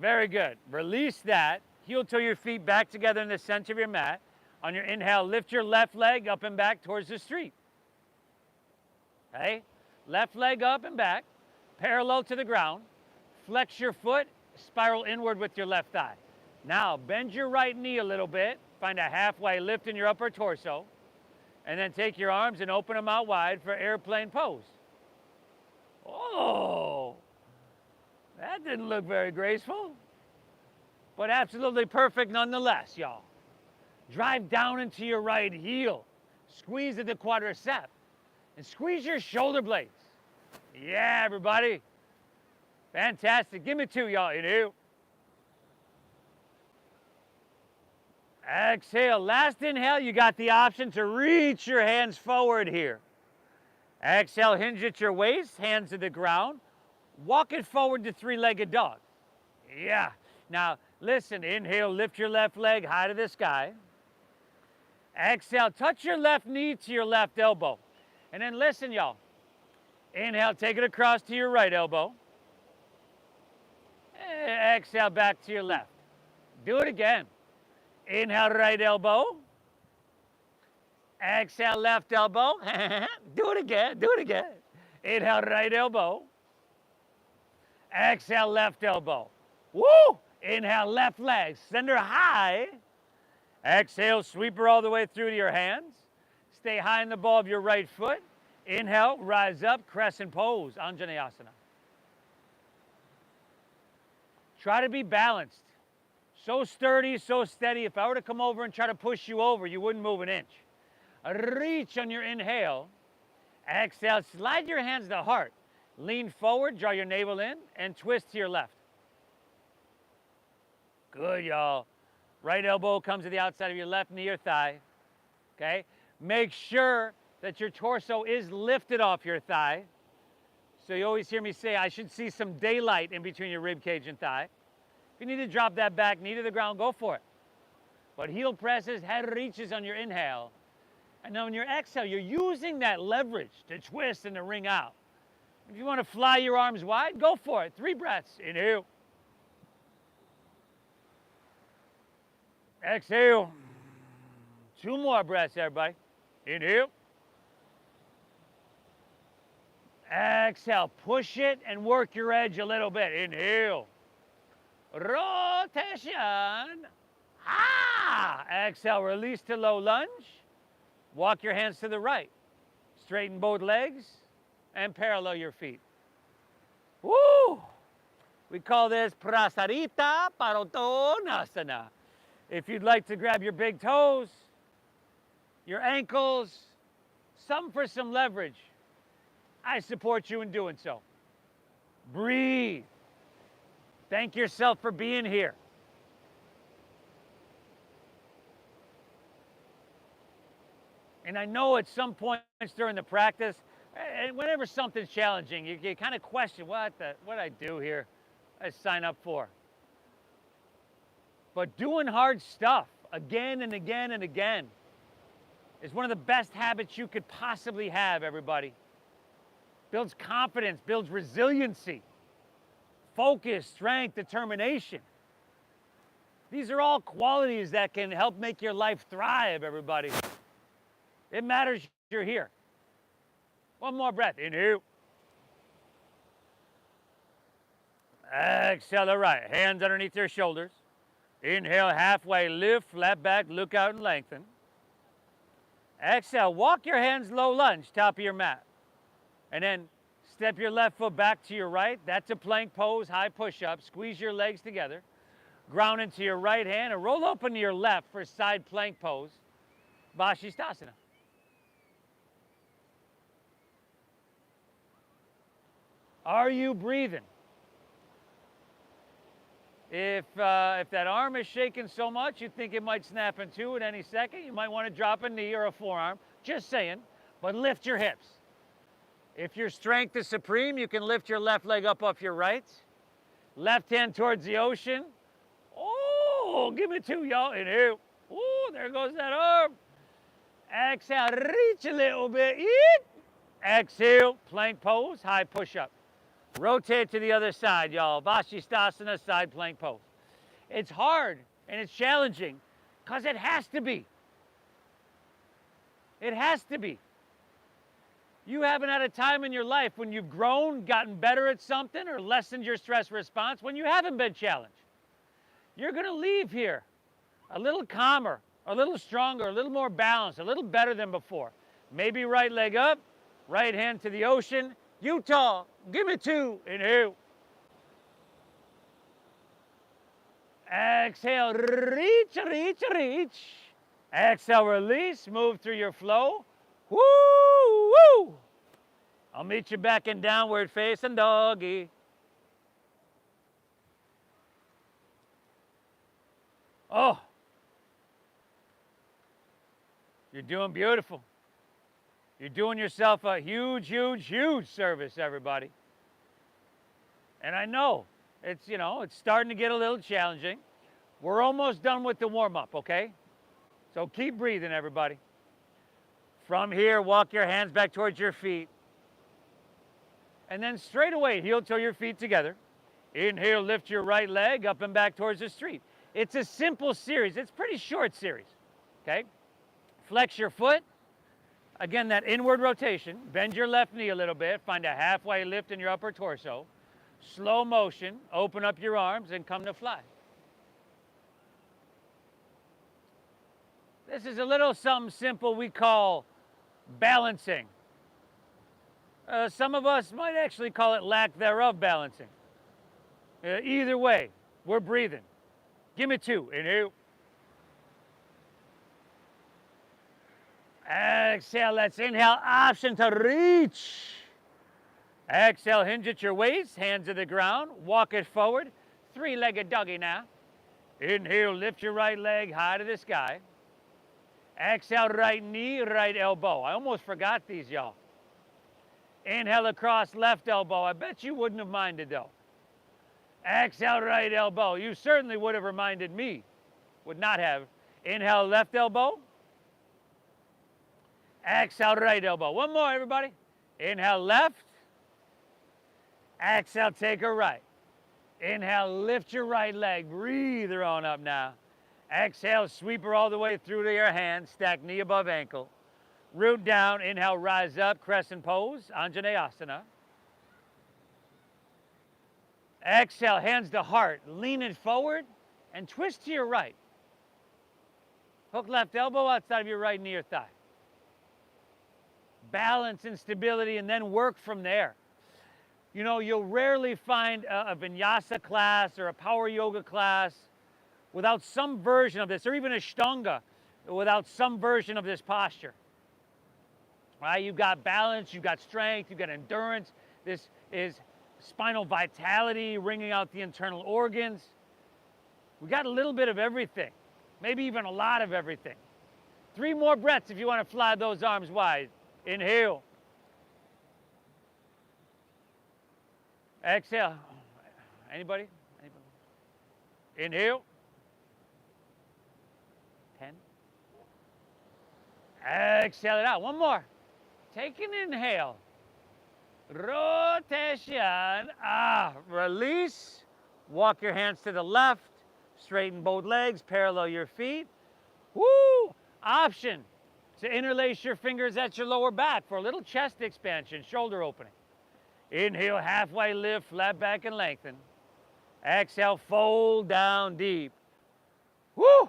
Very good. Release that. Heel toe your feet back together in the center of your mat. On your inhale, lift your left leg up and back towards the street. Okay? Left leg up and back, parallel to the ground. Flex your foot, spiral inward with your left thigh. Now, bend your right knee a little bit. Find a halfway lift in your upper torso. And then take your arms and open them out wide for airplane pose. Oh, that didn't look very graceful, but absolutely perfect nonetheless, y'all. Drive down into your right heel. Squeeze at the quadricep and squeeze your shoulder blades. Yeah, everybody. Fantastic. Give me 2, y'all. Inhale. Exhale. Last inhale, you got the option to reach your hands forward here. Exhale, hinge at your waist, hands to the ground. Walk it forward to 3-legged dog. Yeah. Now, listen, inhale, lift your left leg high to the sky. Exhale, touch your left knee to your left elbow. And then listen, y'all. Inhale, take it across to your right elbow. Exhale, back to your left. Do it again. Inhale, right elbow. Exhale, left elbow. Do it again. Do it again. Inhale, right elbow. Exhale, left elbow. Woo! Inhale, left leg. Send her high. Exhale, sweep her all the way through to your hands. Stay high in the ball of your right foot. Inhale, rise up, crescent pose, Anjaneyasana. Try to be balanced. So sturdy, so steady. If I were to come over and try to push you over, you wouldn't move an inch. Reach on your inhale. Exhale, slide your hands to heart. Lean forward, draw your navel in, and twist to your left. Good, y'all. Right elbow comes to the outside of your left knee or thigh. Okay? Make sure that your torso is lifted off your thigh. So you always hear me say, I should see some daylight in between your rib cage and thigh. If you need to drop that back knee to the ground, go for it. But heel presses, head reaches on your inhale. And then on your exhale, you're using that leverage to twist and to ring out. If you want to fly your arms wide, go for it. 3 breaths. Inhale. Exhale. 2 more breaths, everybody. Inhale. Exhale. Push it and work your edge a little bit. Inhale. Rotation. Ah! Exhale. Release to low lunge. Walk your hands to the right. Straighten both legs and parallel your feet. Woo! We call this Prasarita Padottanasana. If you'd like to grab your big toes, your ankles, some for some leverage, I support you in doing so. Breathe. Thank yourself for being here. And I know at some points during the practice, and whenever something's challenging, you kind of question, what I do here, I sign up for. But doing hard stuff again and again and again is one of the best habits you could possibly have, everybody. Builds confidence, builds resiliency, focus, strength, determination. These are all qualities that can help make your life thrive, everybody. It matters you're here. One more breath. Inhale. Exhale the right. Hands underneath your shoulders. Inhale, halfway lift, flat back, look out and lengthen. Exhale, walk your hands low lunge, top of your mat. And then step your left foot back to your right. That's a plank pose, high push-up. Squeeze your legs together. Ground into your right hand and roll open to your left for side plank pose, Vashisthasana. Are you breathing? If that arm is shaking so much you think it might snap in two at any second, you might want to drop a knee or a forearm. Just saying, but lift your hips. If your strength is supreme, you can lift your left leg up off your right. Left hand towards the ocean. Oh, give me 2, y'all. Inhale. Oh, there goes that arm. Exhale, reach a little bit. Exhale, plank pose, high push-up. Rotate to the other side, y'all. Vashisthasana, side plank pose. It's hard and it's challenging because it has to be. It has to be. You haven't had a time in your life when you've grown, gotten better at something, or lessened your stress response when you haven't been challenged. You're going to leave here a little calmer, a little stronger, a little more balanced, a little better than before. Maybe right leg up, right hand to the ocean. Utah, give me 2. Inhale. Exhale, reach, reach, reach. Exhale, release, move through your flow. Woo, woo. I'll meet you back in downward facing doggy. Oh, you're doing beautiful. You're doing yourself a huge, huge, huge service, everybody. And I know it's starting to get a little challenging. We're almost done with the warm-up, okay? So keep breathing, everybody. From here, walk your hands back towards your feet. And then straight away, heel toe your feet together. Inhale, lift your right leg up and back towards the street. It's a simple series. It's a pretty short series, okay? Flex your foot. Again, that inward rotation. Bend your left knee a little bit. Find a halfway lift in your upper torso. Slow motion. Open up your arms and come to fly. This is a little something simple we call balancing. Some of us might actually call it lack thereof balancing. Either way, we're breathing. Give me 2. Inhale. Exhale, let's inhale, option to reach. Exhale, hinge at your waist, hands to the ground, walk it forward. 3-legged doggy now. Inhale, lift your right leg high to the sky. Exhale, right knee, right elbow. I almost forgot these, y'all. Inhale across left elbow. I bet you wouldn't have minded, though. Exhale, right elbow. You certainly would have reminded me. Would not have. Inhale, left elbow. Exhale, right elbow. One more, everybody. Inhale, left. Exhale, take a right. Inhale, lift your right leg. Breathe her on up now. Exhale, sweep her all the way through to your hand, stack knee above ankle. Root down, inhale, rise up, crescent pose, Anjaneyasana. Exhale, hands to heart, lean it forward and twist to your right. Hook left elbow outside of your right knee or thigh. Balance and stability, and then work from there. You know, you'll rarely find a vinyasa class or a power yoga class without some version of this, or even Ashtanga without some version of this posture. Right? You've got balance, you've got strength, you've got endurance. This is spinal vitality, wringing out the internal organs. We got a little bit of everything, maybe even a lot of everything. 3 more breaths if you want to fly those arms wide. Inhale. Exhale. Anybody? Inhale. 10. Exhale it out. One more. Take an inhale. Rotation. Release. Walk your hands to the left. Straighten both legs. Parallel your feet. Woo! Option to interlace your fingers at your lower back for a little chest expansion, shoulder opening. Inhale, halfway lift, flat back and lengthen. Exhale, fold down deep. Woo!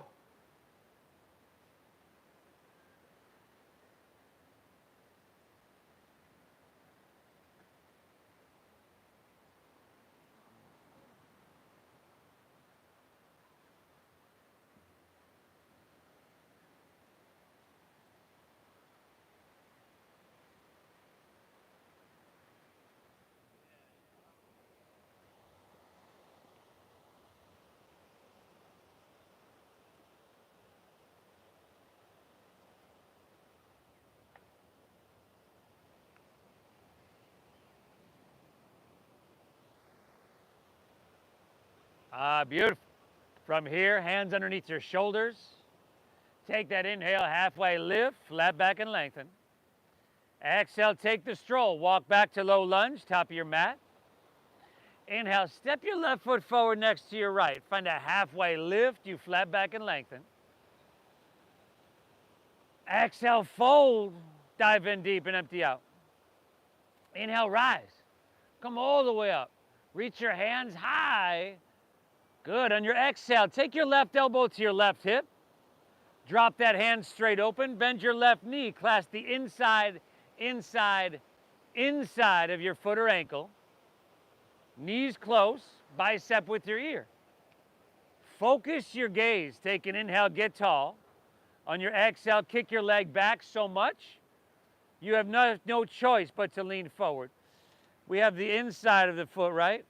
Beautiful. From here, hands underneath your shoulders. Take that inhale, halfway lift, flat back and lengthen. Exhale, take the stroll. Walk back to low lunge, top of your mat. Inhale, step your left foot forward next to your right. Find a halfway lift, you flat back and lengthen. Exhale, fold, dive in deep and empty out. Inhale, rise. Come all the way up. Reach your hands high. Good. On your exhale, take your left elbow to your left hip. Drop that hand straight open. Bend your left knee. Clasp the inside of your foot or ankle. Knees close. Bicep with your ear. Focus your gaze. Take an inhale, get tall. On your exhale, kick your leg back so much you have no choice but to lean forward. We have the inside of the foot, right?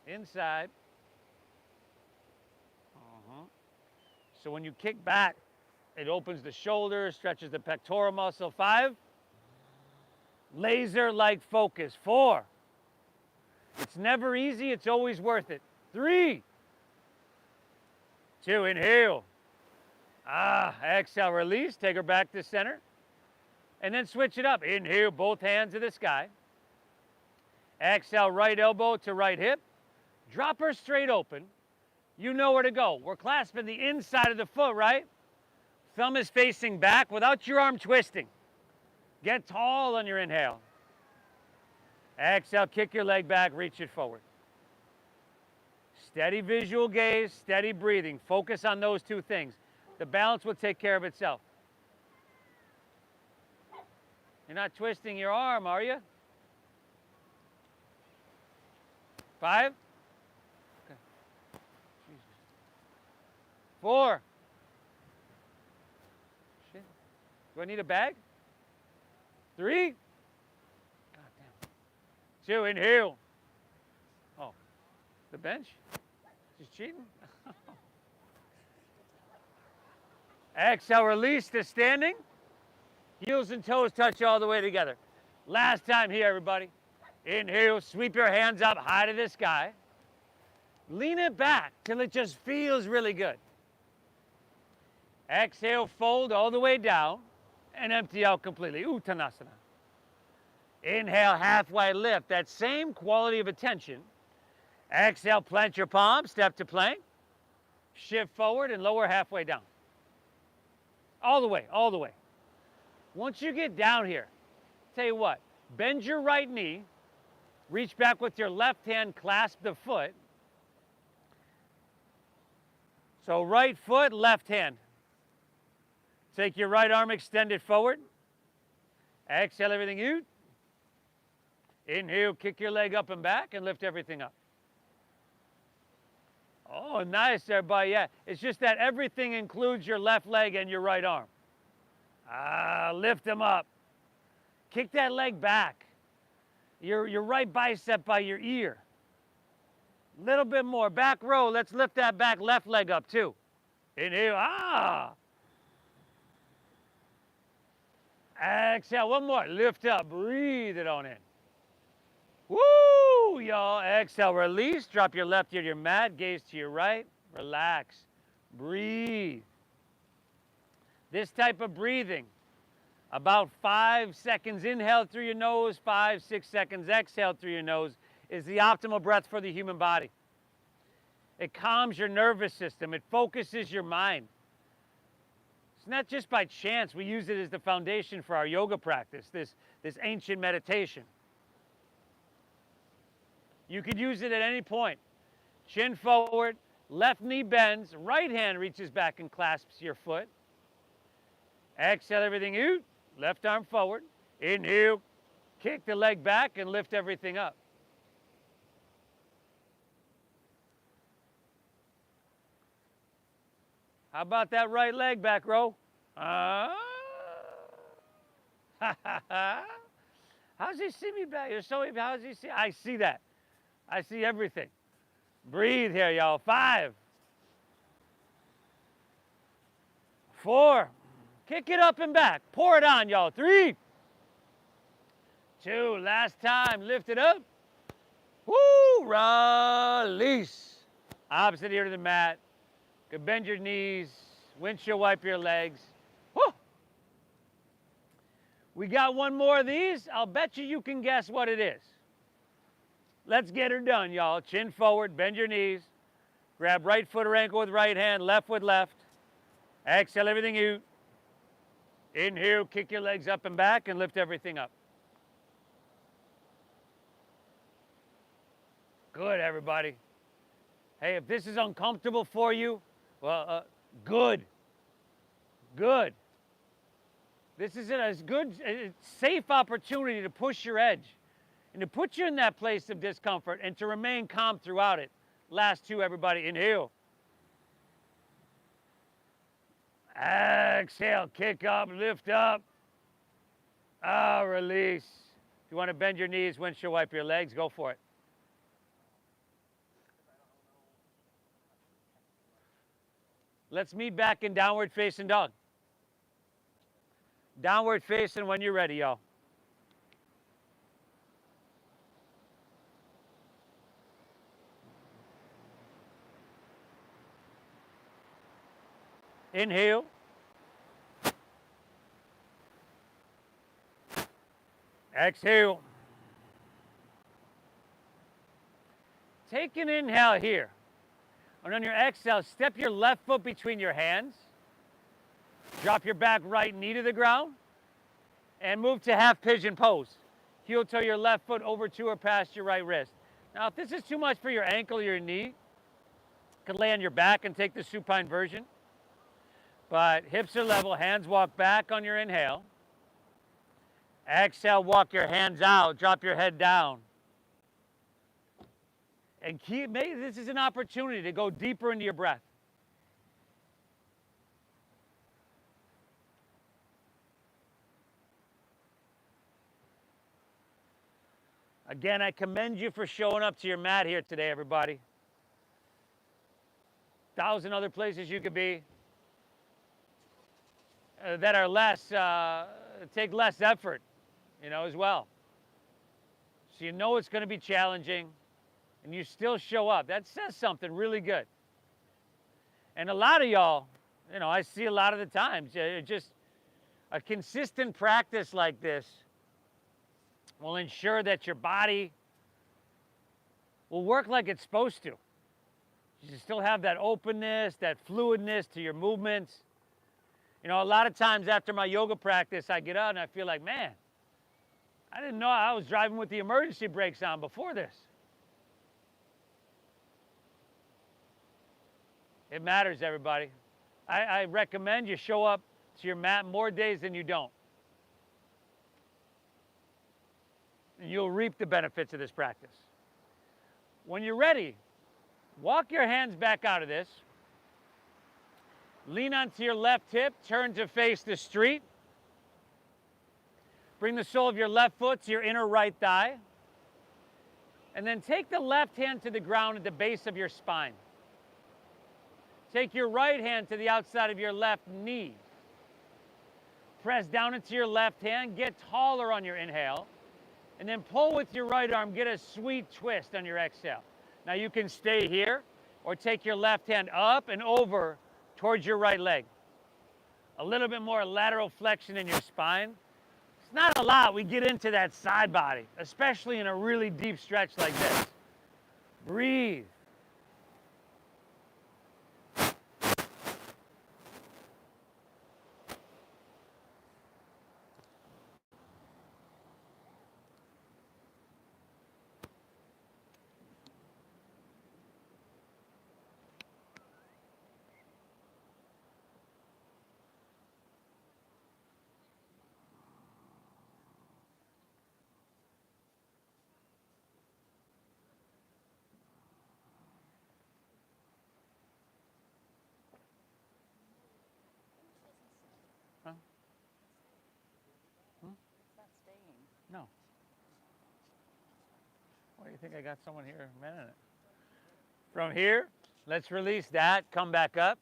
Inside. So when you kick back, it opens the shoulders, stretches the pectoral muscle. 5. Laser-like focus. 4. It's never easy, it's always worth it. 3. 2, inhale. Exhale, release, take her back to center. And then switch it up. Inhale, both hands to the sky. Exhale, right elbow to right hip. Drop her straight open. You know where to go. We're clasping the inside of the foot, right? Thumb is facing back without your arm twisting. Get tall on your inhale. Exhale, kick your leg back, reach it forward. Steady visual gaze, steady breathing. Focus on those 2 things. The balance will take care of itself. You're not twisting your arm, are you? 5. Okay. 4. Shit. Do I need a bag? 3. God damn. 2, inhale. Oh, the bench? Just cheating? Exhale, release to standing. Heels and toes touch all the way together. Last time here, everybody. Inhale, sweep your hands up high to the sky. Lean it back till it just feels really good. Exhale, fold all the way down and empty out completely. Uttanasana. Inhale, halfway lift. That same quality of attention. Exhale, plant your palms, step to plank. Shift forward and lower halfway down. All the way, all the way. Once you get down here, tell you what, bend your right knee, reach back with your left hand, clasp the foot. So right foot, left hand. Take your right arm, extend it forward. Exhale everything out. Inhale, kick your leg up and back and lift everything up. Oh, nice, everybody. Yeah, it's just that everything includes your left leg and your right arm. Lift them up. Kick that leg back. Your right bicep by your ear. Little bit more. Back row. Let's lift that back left leg up too. Inhale. Exhale. One more. Lift up. Breathe it on in. Woo, y'all. Exhale. Release. Drop your left ear to your mat. Gaze to your right. Relax. Breathe. This type of breathing, about 5 seconds inhale through your nose, 5, 6 seconds exhale through your nose, is the optimal breath for the human body. It calms your nervous system. It focuses your mind. It's not just by chance. We use it as the foundation for our yoga practice, this ancient meditation. You could use it at any point. Chin forward, left knee bends, right hand reaches back and clasps your foot. Exhale everything out, left arm forward. Inhale, kick the leg back and lift everything up. How about that right leg, back row? How's he see me back? You're so, how's he see? I see that. I see everything. Breathe here, y'all. 5, 4, kick it up and back. Pour it on, y'all. 3, 2, last time. Lift it up. Woo, release. Opposite ear to the mat. Could bend your knees, windshield wipe your legs. Woo. We got one more of these. I'll bet you can guess what it is. Let's get her done, y'all. Chin forward, bend your knees. Grab right foot or ankle with right hand, left with left. Exhale everything out. Inhale, kick your legs up and back and lift everything up. Good, everybody. Hey, if this is uncomfortable for you, well, good. Good. This is a good, safe opportunity to push your edge and to put you in that place of discomfort and to remain calm throughout it. Last 2, everybody. Inhale. Exhale, kick up, lift up. Release. If you want to bend your knees, windshield wipe your legs, go for it. Let's meet back in downward facing dog. Downward facing when you're ready, y'all. Inhale. Exhale. Take an inhale here. And on your exhale, step your left foot between your hands. Drop your back right knee to the ground. And move to half pigeon pose. Heel toe your left foot over to or past your right wrist. Now, if this is too much for your ankle or your knee, you can lay on your back and take the supine version. But hips are level, hands walk back on your inhale. Exhale, walk your hands out, drop your head down. And maybe this is an opportunity to go deeper into your breath. Again, I commend you for showing up to your mat here today, everybody. 1,000 other places you could be that are less, take less effort, as well. So you know it's going to be challenging, and you still show up. That says something really good. And a lot of y'all, I see a lot of the times, just a consistent practice like this will ensure that your body will work like it's supposed to. You still have that openness, that fluidness to your movements. You know, a lot of times after my yoga practice, I get out and I feel like, man, I didn't know I was driving with the emergency brakes on before this. It matters, everybody. I recommend you show up to your mat more days than you don't. You'll reap the benefits of this practice. When you're ready, walk your hands back out of this. Lean onto your left hip, turn to face the street. Bring the sole of your left foot to your inner right thigh. And then take the left hand to the ground at the base of your spine. Take your right hand to the outside of your left knee. Press down into your left hand, get taller on your inhale, and then pull with your right arm, get a sweet twist on your exhale. Now you can stay here or take your left hand up and over towards your right leg. A little bit more lateral flexion in your spine. It's not a lot. We get into that side body, especially in a really deep stretch like this. Breathe. No. What do you think? I got someone here a minute. From here, let's release that. Come back up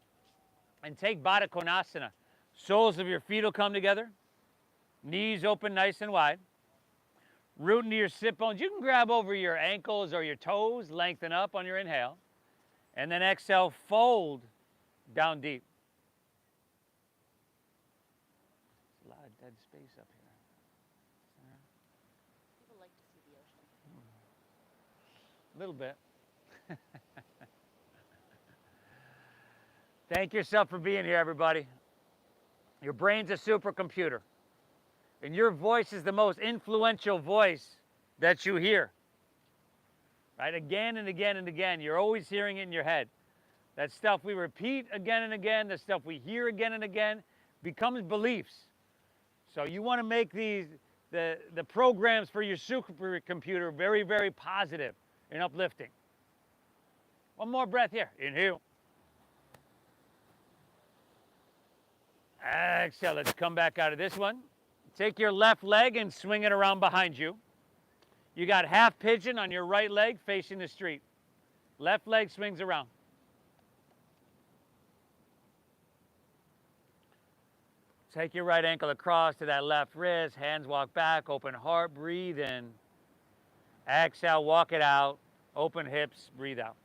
and take Baddha Konasana. Soles of your feet will come together. Knees open nice and wide. Root into your sit bones. You can grab over your ankles or your toes, lengthen up on your inhale. And then exhale, fold down deep. There's a lot of dead space up here. A little bit. Thank yourself for being here, everybody. Your brain's a supercomputer, and your voice is the most influential voice that you hear. Right? Again and again and again. You're always hearing it in your head. That stuff we repeat again and again, the stuff we hear again and again, becomes beliefs. So you want to make the programs for your supercomputer very, very positive and uplifting. One more breath here. Inhale. Exhale. Let's come back out of this one. Take your left leg and swing it around behind you. You got half pigeon on your right leg facing the street. Left leg swings around. Take your right ankle across to that left wrist. Hands walk back. Open heart. Breathe in. Exhale, walk it out. Open hips, breathe out.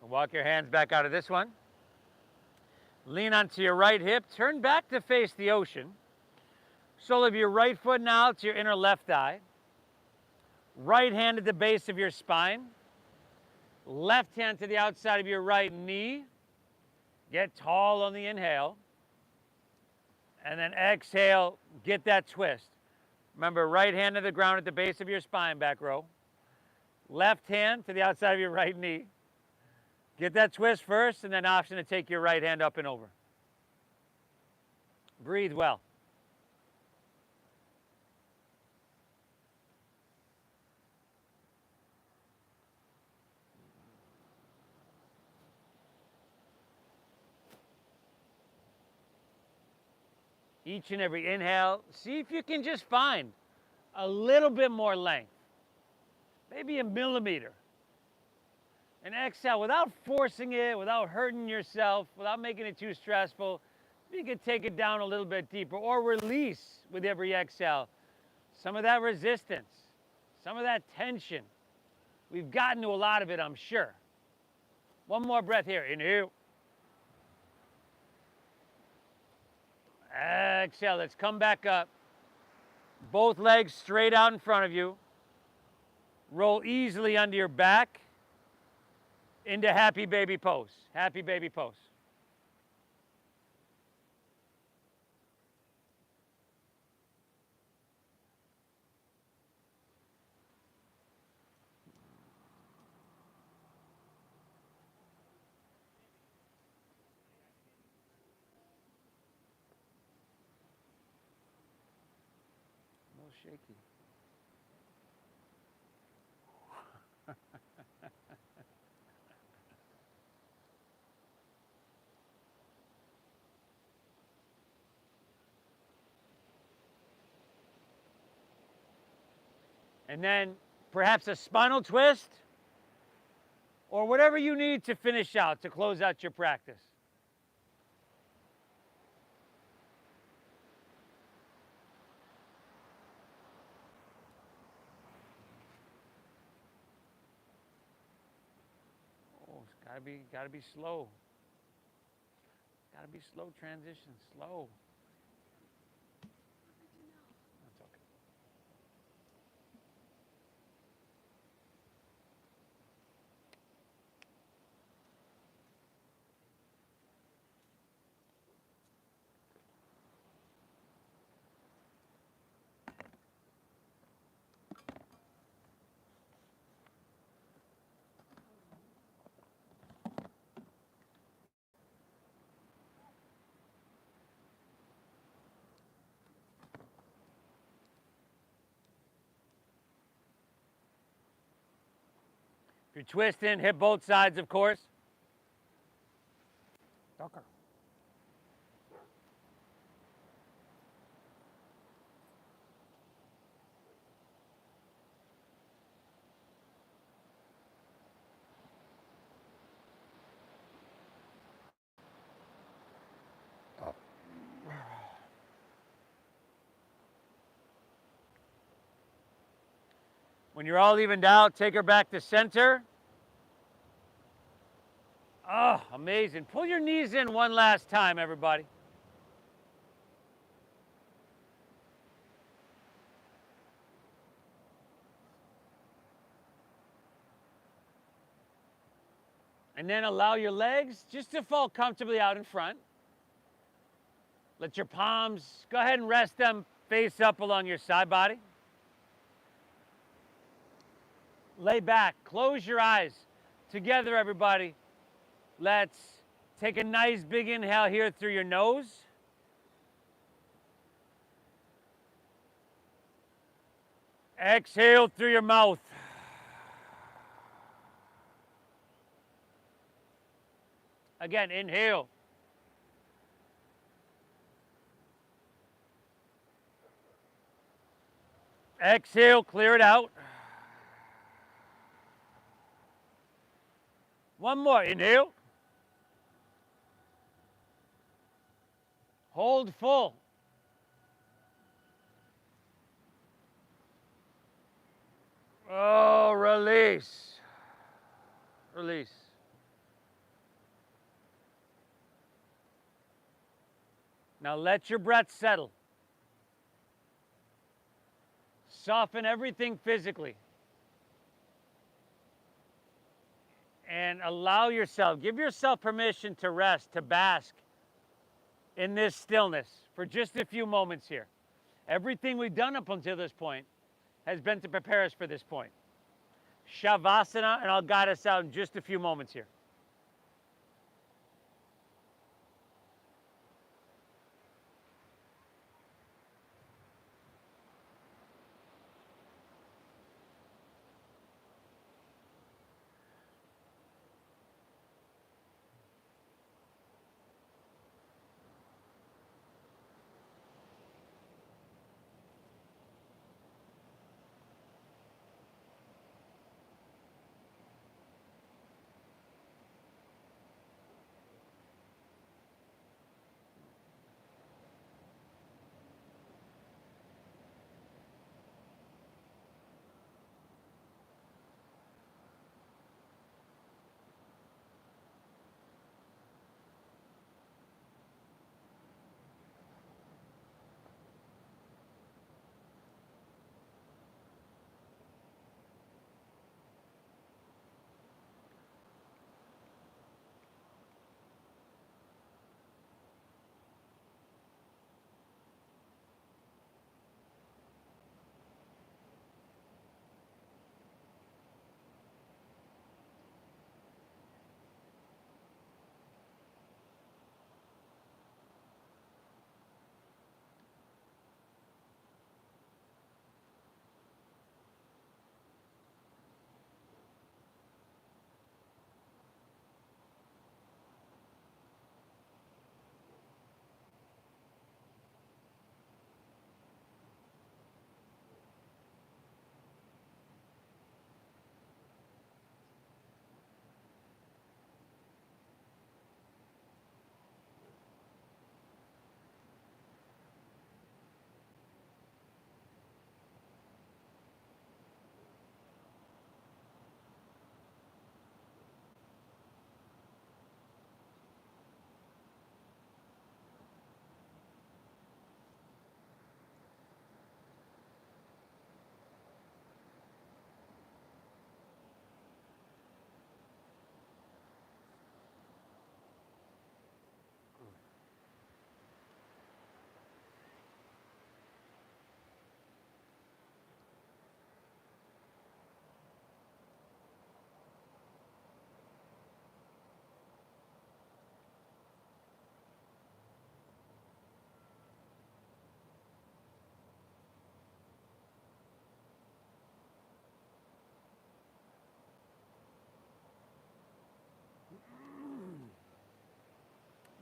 Walk your hands back out of this one. Lean onto your right hip. Turn back to face the ocean. Sole of your right foot now to your inner left thigh. Right hand at the base of your spine. Left hand to the outside of your right knee. Get tall on the inhale. And then exhale, get that twist. Remember, right hand to the ground at the base of your spine, back row. Left hand to the outside of your right knee. Get that twist first, and then option to take your right hand up and over. Breathe well. Each and every inhale, see if you can just find a little bit more length, maybe a millimeter. And exhale without forcing it, without hurting yourself, without making it too stressful. You can take it down a little bit deeper or release with every exhale some of that resistance, some of that tension. We've gotten to a lot of it, I'm sure. One more breath here. Inhale. Exhale. Let's come back up. Both legs straight out in front of you. Roll easily onto your back into happy baby pose. Happy baby pose. A little shaky. And then perhaps a spinal twist or whatever you need to finish out, to close out your practice. Oh, it's gotta be slow. Gotta be slow transition, slow. That's okay. If you're twisting, hit both sides, of course. Darker. When you're all evened out, take her back to center. Oh, amazing. Pull your knees in one last time, everybody. And then allow your legs just to fall comfortably out in front. Let your palms, go ahead and rest them face up along your side body. Lay back, close your eyes. Together, everybody, let's take a nice big inhale here through your nose. Exhale through your mouth. Again, inhale. Exhale, clear it out. One more, inhale. Hold full. Oh, release. Release. Now let your breath settle. Soften everything physically. And allow yourself, give yourself permission to rest, to bask in this stillness for just a few moments here. Everything we've done up until this point has been to prepare us for this point. Shavasana, and I'll guide us out in just a few moments here.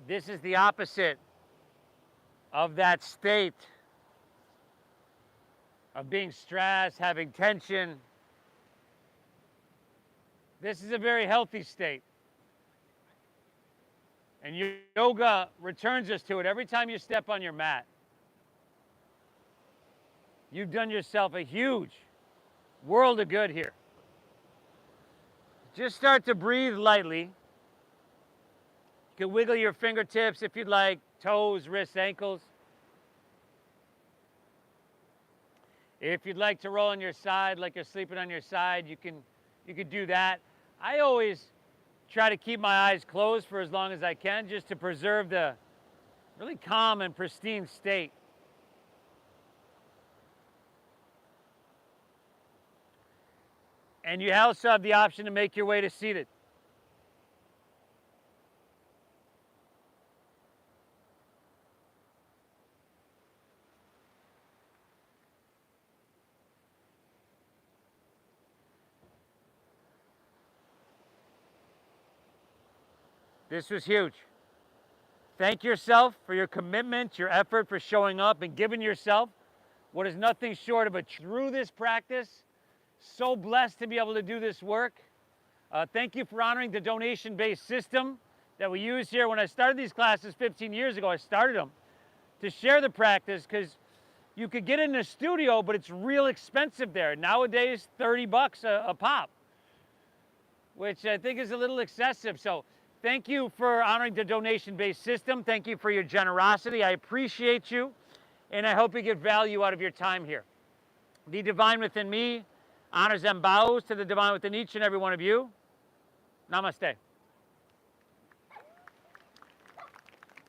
This is the opposite of that state of being stressed, having tension. This is a very healthy state. And yoga returns us to it every time you step on your mat. You've done yourself a huge world of good here. Just start to breathe lightly. You can wiggle your fingertips if you'd like, toes, wrists, ankles. If you'd like to roll on your side like you're sleeping on your side, you can do that. I always try to keep my eyes closed for as long as I can just to preserve the really calm and pristine state. And you also have the option to make your way to seated. This was huge. Thank yourself for your commitment, your effort, for showing up and giving yourself what is nothing short of a through this practice. So blessed to be able to do this work. Thank you for honoring the donation-based system that we use here. When I started these classes 15 years ago, I started them to share the practice because you could get in a studio, but it's real expensive there. Nowadays, 30 bucks a pop, which I think is a little excessive. So Thank you for honoring the donation-based system. Thank you for your generosity. I appreciate you, and I hope you get value out of your time here. The divine within me honors and bows to the divine within each and every one of you. Namaste.